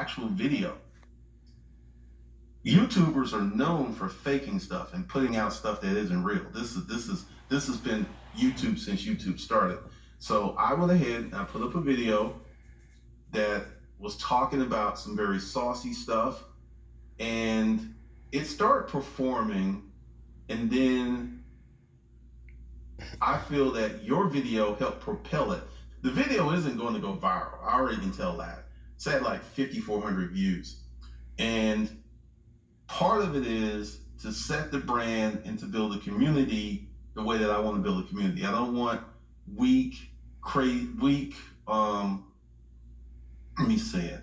actual video. YouTubers are known for faking stuff and putting out stuff that isn't real. This has been YouTube since YouTube started. So I went ahead and I put up a video that was talking about some very saucy stuff, and it started performing, and then I feel that your video helped propel it. The video isn't going to go viral. I already can tell that. It's at like 5,400 views. And part of it is to set the brand and to build a community the way that I want to build a community. I don't want weak, let me say it.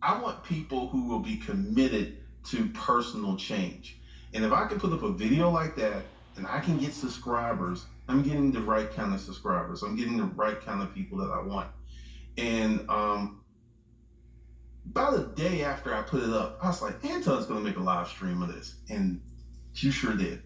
I want people who will be committed to personal change. And if I can put up a video like that and I can get subscribers, I'm getting the right kind of subscribers. I'm getting the right kind of people that I want. And about a day after I put it up, I was like, Anton's going to make a live stream of this. And you sure did.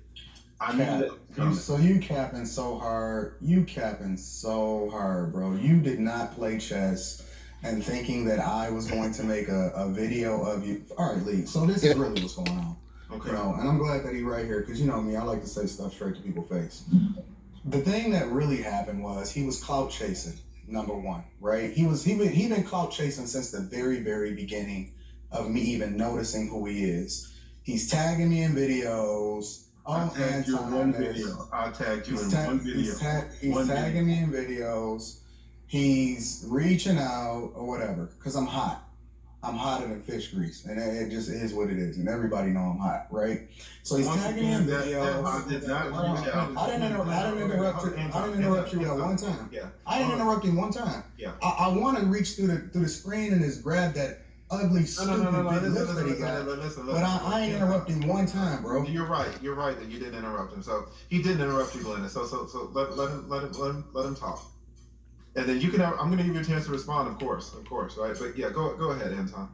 I knew that was coming. So you capping so hard. You capping so hard, bro. You did not play chess and thinking that I was going to make a video of you. All right, Lee. So this is really what's going on. Okay. You know, and I'm glad that he's right here because you know me, I like to say stuff straight to people's face. The thing that really happened was he was clout chasing, number one, right? He been clout chasing since the very, very beginning of me even noticing who he is. He's tagging me in videos. I tagged you in one video. I tagged you in one video. He's tagging me in videos. He's reaching out or whatever because I'm hot. I'm hotter than fish grease, and it just is what it is, and everybody know I'm hot, right? So he's tagging me in videos. I did not reach out. I didn't interrupt you at one time. Yeah. I didn't interrupt him one time. Yeah. I want to reach through the screen and just grab that ugly stupid big lips that he got. But I ain't interrupting one time, bro. You're right that you didn't interrupt him. So he didn't interrupt you, Glendon. So let him talk. And then you can have, I'm going to give you a chance to respond, of course, right? But yeah, go ahead, Anton.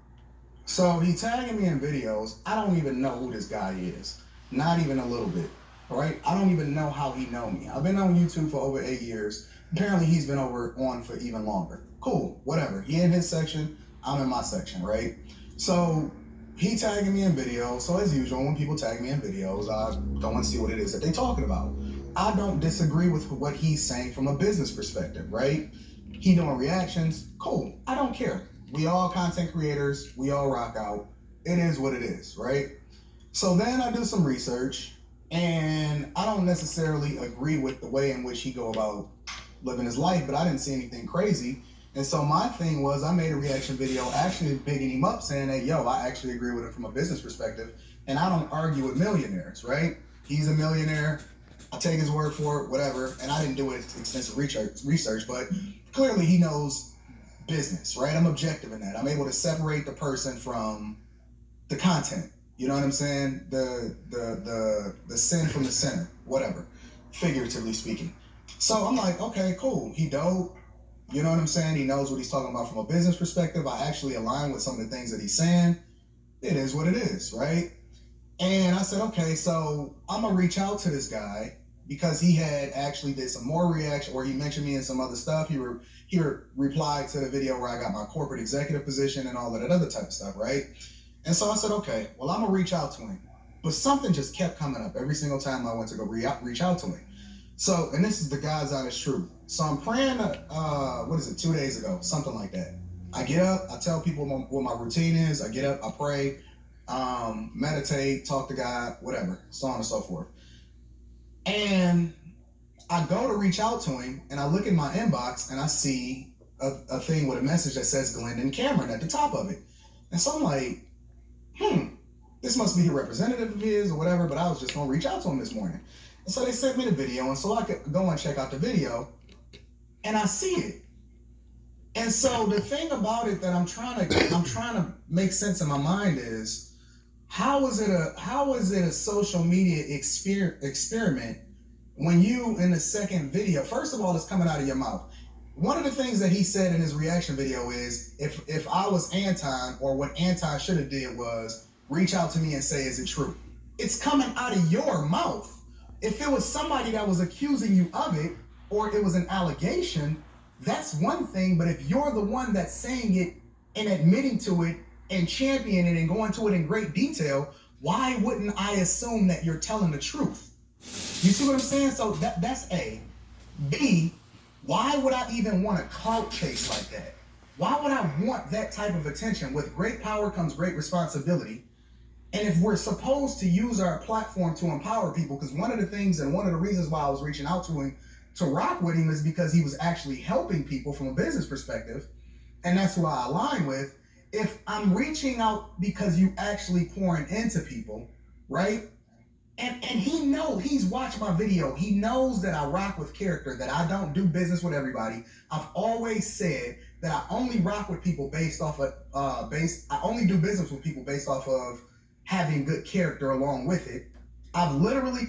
So he tagging me in videos. I don't even know who this guy is. Not even a little bit, right? I don't even know how he know me. I've been on YouTube for over 8 years. Apparently he's been on for even longer. Cool, whatever. He in his section, I'm in my section, right? So he tagging me in videos. So as usual, when people tag me in videos, I don't want to see what it is that they talking about. I don't disagree with what he's saying from a business perspective, right? He doing reactions, cool. I don't care. We all content creators. We all rock out. It is what it is, right? So then I do some research, and I don't necessarily agree with the way in which he go about living his life, but I didn't see anything crazy. And so my thing was I made a reaction video actually bigging him up saying that, yo, I actually agree with him from a business perspective, and I don't argue with millionaires, right? He's a millionaire. I take his word for it, whatever. And I didn't do extensive research, but clearly he knows business, right? I'm objective in that. I'm able to separate the person from the content. You know what I'm saying? The sin from the sinner, whatever, figuratively speaking. So I'm like, okay, cool. He dope. You know what I'm saying? He knows what he's talking about from a business perspective. I actually align with some of the things that he's saying. It is what it is, right? And I said, okay, so I'm going to reach out to this guy because he had actually did some more reaction, or he mentioned me in some other stuff. He replied to the video where I got my corporate executive position and all of that other type of stuff, right? And so I said, okay, well, I'm going to reach out to him. But something just kept coming up every single time I went to go reach out to him. So, and this is the God's honest truth. So I'm praying, 2 days ago, something like that. I get up, I tell people what my routine is. I get up, I pray, meditate, talk to God, whatever, so on and so forth. And I go to reach out to him, and I look in my inbox, and I see a thing with a message that says Glendon Cameron at the top of it. And so I'm like, this must be a representative of his or whatever, but I was just going to reach out to him this morning. And so they sent me the video, and so I could go and check out the video, and I see it. And so the thing about it that I'm trying to make sense in my mind is, how is it a social media experiment when you in the second video, first of all, it's coming out of your mouth. One of the things that he said in his reaction video is, if I was Anton, or what Anton should have did was reach out to me and say, is it true? It's coming out of your mouth. If it was somebody that was accusing you of it, or it was an allegation, that's one thing. But if you're the one that's saying it and admitting to it and championing it and going to it in great detail, why wouldn't I assume that you're telling the truth? You see what I'm saying? So that's A. B, why would I even want a clout chase like that? Why would I want that type of attention? With great power comes great responsibility. And if we're supposed to use our platform to empower people, because one of the things and one of the reasons why I was reaching out to him to rock with him is because he was actually helping people from a business perspective. And that's who I align with. If I'm reaching out because you actually pouring into people, right? And he's watched my video. He knows that I rock with character, that I don't do business with everybody. I've always said that I only rock with people based off of I only do business with people based off of having good character along with it. I've literally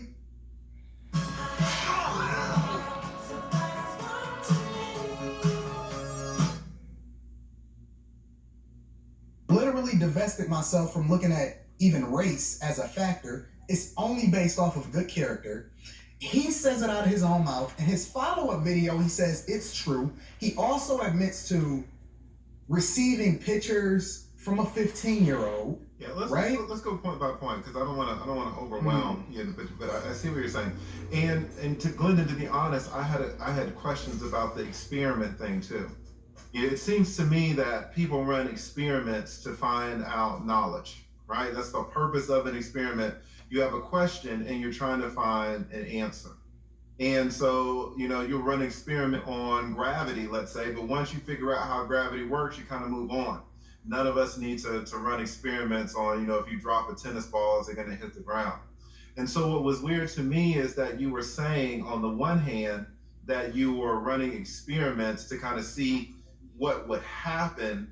divested myself from looking at even race as a factor. It's only based off of good character. He says it out of his own mouth. In his follow-up video, he says it's true. He also admits to receiving pictures from a 15-year-old. Yeah, let's go point by point, because I don't want to overwhelm you, but I see what you're saying. And to Glendon, to be honest, I had questions about the experiment thing too. It seems to me that people run experiments to find out knowledge, right? That's the purpose of an experiment. You have a question and you're trying to find an answer. And so, you'll run an experiment on gravity, let's say, but once you figure out how gravity works, you kind of move on. None of us need to run experiments on, if you drop a tennis ball, is it going to hit the ground? And so what was weird to me is that you were saying, on the one hand, that you were running experiments to kind of see what would happen,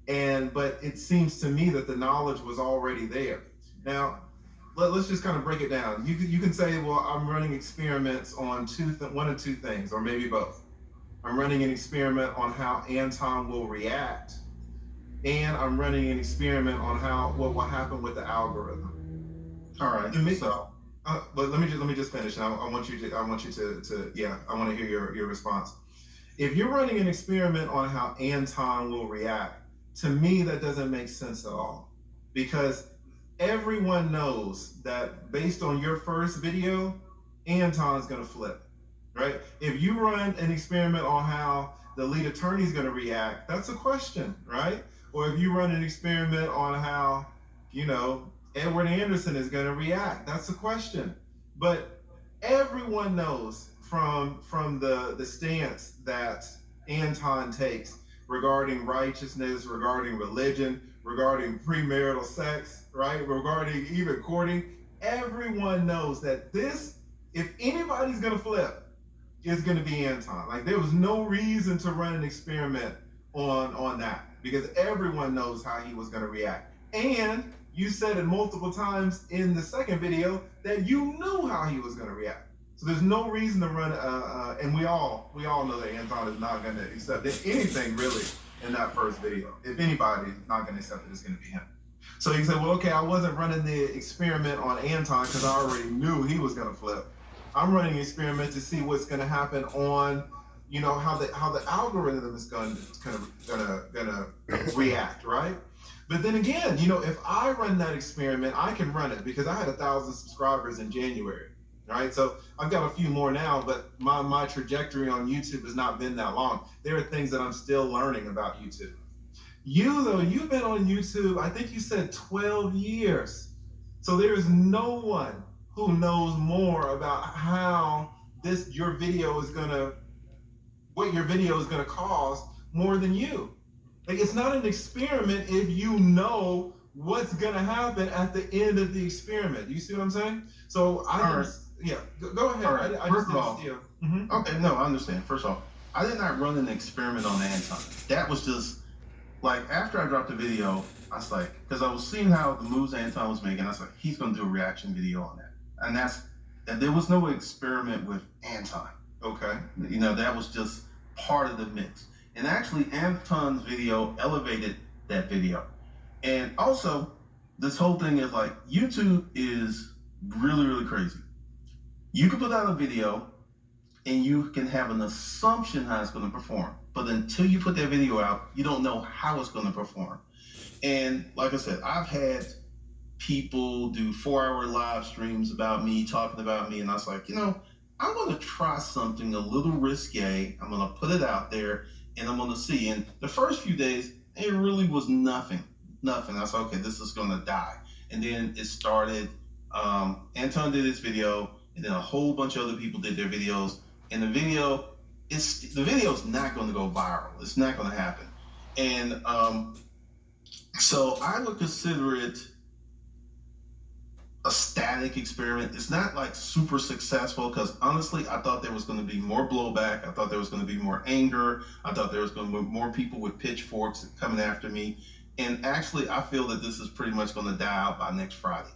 but it seems to me that the knowledge was already there. Now, let's just kind of break it down. You can say, well, I'm running experiments on one of two things, or maybe both. I'm running an experiment on how Anton will react, and I'm running an experiment on what will happen with the algorithm. All right. But let me just finish. And I want you to hear your response. If you're running an experiment on how Anton will react, to me, that doesn't make sense at all, because everyone knows that based on your first video, Anton's going to flip, right? If you run an experiment on how the lead attorney is going to react, that's a question, right? Or if you run an experiment on how, Edward Anderson is going to react, that's a question. But everyone knows from the stance that Anton takes regarding righteousness, regarding religion, regarding premarital sex, right? Regarding even courting, everyone knows that if anybody's gonna flip, it's gonna be Anton. Like, there was no reason to run an experiment on that, because everyone knows how he was gonna react. And you said it multiple times in the second video that you knew how he was gonna react. So there's no reason to run, and we all know that Anton is not going to accept anything really in that first video. If anybody's not going to accept it, it's going to be him. So you say, well, okay, I wasn't running the experiment on Anton because I already knew he was going to flip. I'm running an experiment to see what's going to happen on, how the algorithm is going to react, right? But then again, if I run that experiment, I can run it because I had 1,000 subscribers in January. Right, so I've got a few more now, but my trajectory on YouTube has not been that long. There are things that I'm still learning about YouTube. You, though, you've been on YouTube, I think you said 12 years. So there is no one who knows more about how your video is gonna cause more than you. Like, it's not an experiment if you know what's gonna happen at the end of the experiment. You see what I'm saying? So go ahead. All right. First of all, Mm-hmm. Okay, no, I understand. First off, I did not run an experiment on Anton. That was just like, after I dropped the video, I was like, because I was seeing how the moves Anton was making, I was like, he's gonna do a reaction video on that. And there was no experiment with Anton. Okay, that was just part of the mix. And actually, Anton's video elevated that video. And also, this whole thing is like, YouTube is really, really crazy. You can put out a video and you can have an assumption how it's going to perform. but until you put that video out, you don't know how it's going to perform. And like I said, I've had people do 4-hour live streams about me, talking about me, and I was like, I'm going to try something a little risque. I'm going to put it out there, and I'm going to see. And the first few days, it really was nothing. I said, okay, this is going to die. And then it started. Anton did his video, and then a whole bunch of other people did their videos. And the video's not going to go viral. It's not going to happen. And so I would consider it a static experiment. It's not like super successful because honestly, I thought there was going to be more blowback. I thought there was going to be more anger. I thought there was going to be more people with pitchforks coming after me. And actually, I feel that this is pretty much going to die out by next Friday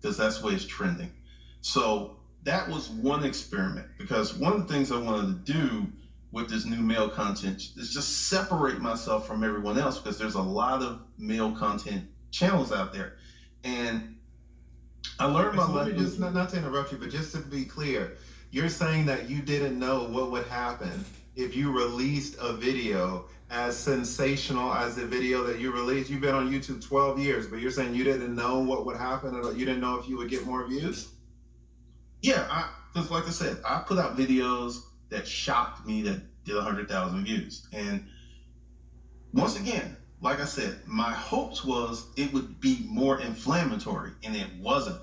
because that's the way it's trending. So that was one experiment, because one of the things I wanted to do with this new male content is just separate myself from everyone else, because there's a lot of male content channels out there. And I learned my Let me lesson. just, not to interrupt you, but just to be clear, you're saying that you didn't know what would happen if you released a video as sensational as the video that you released. You've been on YouTube 12 years, but you're saying you didn't know what would happen, or you didn't know if you would get more views? Yeah, because like I said, I put out videos that shocked me that did 100,000 views. And once again, like I said, my hopes was it would be more inflammatory, and it wasn't.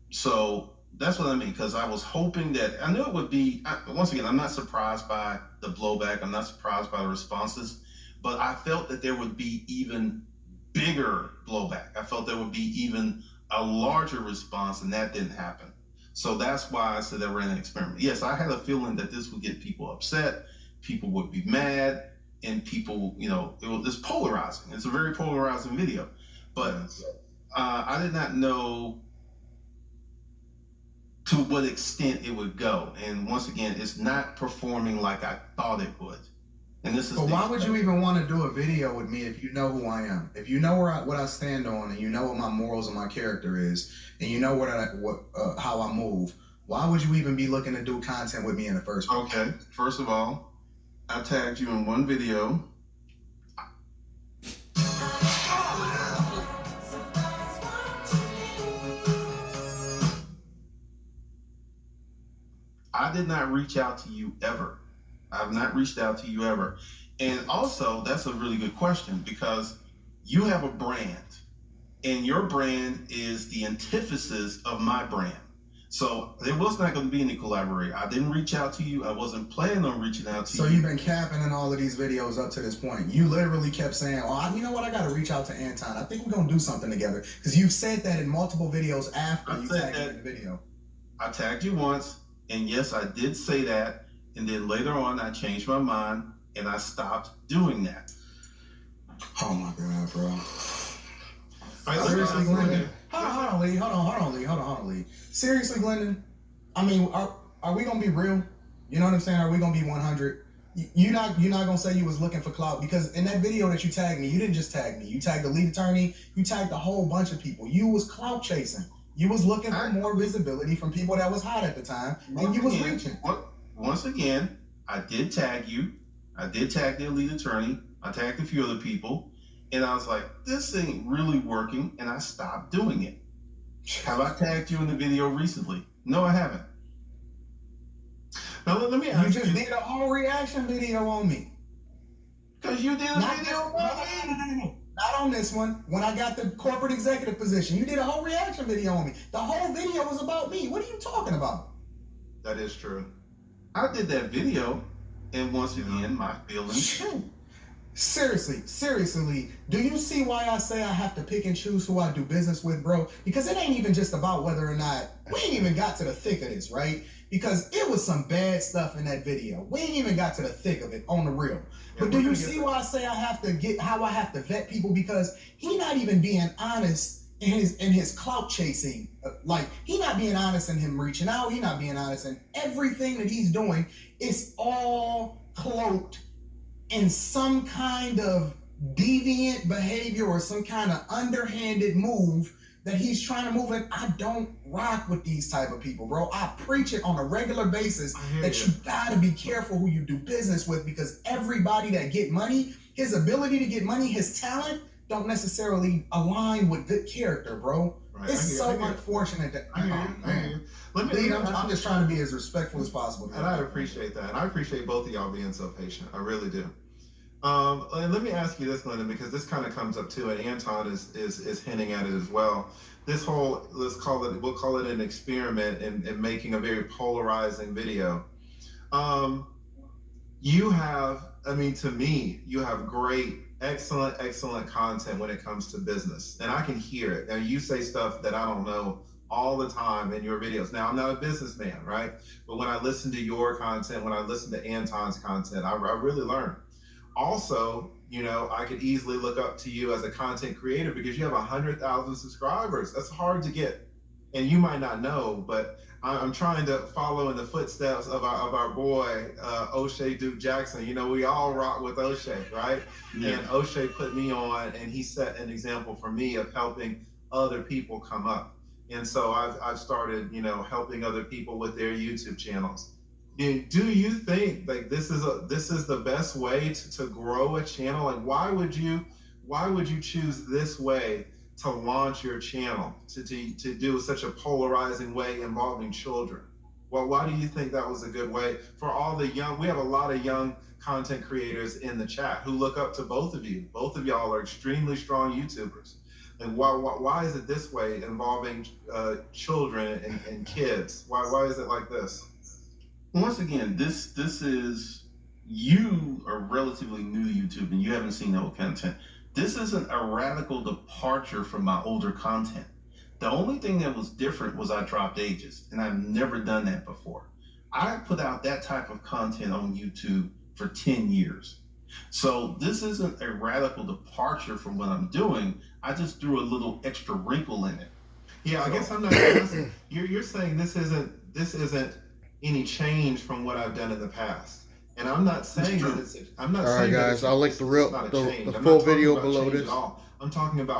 So that's what I mean, because I was hoping that, I knew it would be, once again, I'm not surprised by the blowback. I'm not surprised by the responses, but I felt that there would be even bigger blowback. I felt there would be even a larger response, and that didn't happen. So that's why I said I ran an experiment. Yes, I had a feeling that this would get people upset, people would be mad, and people, it's polarizing. It's a very polarizing video. But I did not know to what extent it would go. And once again, it's not performing like I thought it would. And this is. But why would you even want to do a video with me if you know who I am? If you know what I stand on, and you know what my morals and my character is, and you know how I move, why would you even be looking to do content with me in the first place? Okay, first of all, I tagged you in one video. I did not reach out to you ever. I've not reached out to you ever. And also, that's a really good question, because you have a brand, and your brand is the antithesis of my brand. So there was not going to be any collaboration. I didn't reach out to you. I wasn't planning on reaching out to you. So you've been capping in all of these videos up to this point. You literally kept saying, you know what? I got to reach out to Anton. I think we're going to do something together. Because you've said that in multiple videos after you tagged me in the video. I tagged you once, and yes, I did say that. And then later on, I changed my mind, and I stopped doing that. Oh, my God, bro. Seriously, Glendon? Hold on, Lee. Seriously, Glendon? I mean, are we gonna be real? You know what I'm saying? Are we gonna be 100? You're not gonna say you was looking for clout, because in that video that you tagged me, you didn't just tag me. You tagged the lead attorney. You tagged a whole bunch of people. You was clout chasing. You was looking for more visibility from people that was hot at the time, and you was reaching. Once again, I did tag you. I did tag the lead attorney. I tagged a few other people. And I was like, this ain't really working, and I stopped doing it. Have I tagged you in the video recently? No, I haven't. Now let me ask you. You just did a whole reaction video on me. Because you did a video on me. Not on this one. When I got the corporate executive position, you did a whole reaction video on me. The whole video was about me. What are you talking about? That is true. I did that video, and once again, my feelings changed. Seriously, do you see why I say I have to pick and choose who I do business with, bro? Because it ain't even just about whether or not, we ain't even got to the thick of this, right? Because it was some bad stuff in that video. We ain't even got to the thick of it, on the real. But do you see why I say I have to vet people? Because he not even being honest in his clout chasing. Like, he not being honest in him reaching out. He not being honest in everything that he's doing. It's all cloaked in some kind of deviant behavior or some kind of underhanded move that he's trying to move in. I don't rock with these type of people, bro. I preach it on a regular basis that you gotta be careful who you do business with, because everybody that get money, his ability to get money, his talent, don't necessarily align with good character, bro. Right. It's so unfortunate that I'm just trying to be as respectful as possible. And I appreciate that. And I appreciate both of y'all being so patient. I really do. And let me ask you this, Glendon, because this kind of comes up too, and Anton is hinting at it as well. This whole, we'll call it an experiment in making a very polarizing video. You have, to me, you have great, excellent content when it comes to business. And I can hear it. Now, you say stuff that I don't know all the time in your videos. Now, I'm not a businessman, right? But when I listen to your content, when I listen to Anton's content, I really learn. Also, I could easily look up to you as a content creator because you have 100,000 subscribers. That's hard to get. And you might not know, but I'm trying to follow in the footsteps of our boy, O'Shea Duke Jackson. We all rock with O'Shea, right? Yeah. And O'Shea put me on, and he set an example for me of helping other people come up. And so I've started, helping other people with their YouTube channels. Do you think like this is the best way to grow a channel? Like why would you choose this way to launch your channel, to do such a polarizing way involving children? Well, why do you think that was a good way for all the young? We have a lot of young content creators in the chat who look up to both of you. Both of y'all are extremely strong YouTubers. And why is it this way involving children and kids? Why is it like this? Once again, this is, you are relatively new to YouTube and you haven't seen the old content. This isn't a radical departure from my older content. The only thing that was different was I dropped ages, and I've never done that before. I put out that type of content on YouTube for 10 years. So this isn't a radical departure from what I'm doing. I just threw a little extra wrinkle in it. Yeah, I guess I'm not. You're saying this isn't any change from what I've done in the past. And I'm not saying that it's. I'm not saying. All right, guys, I'll link the full video below this. I'm talking about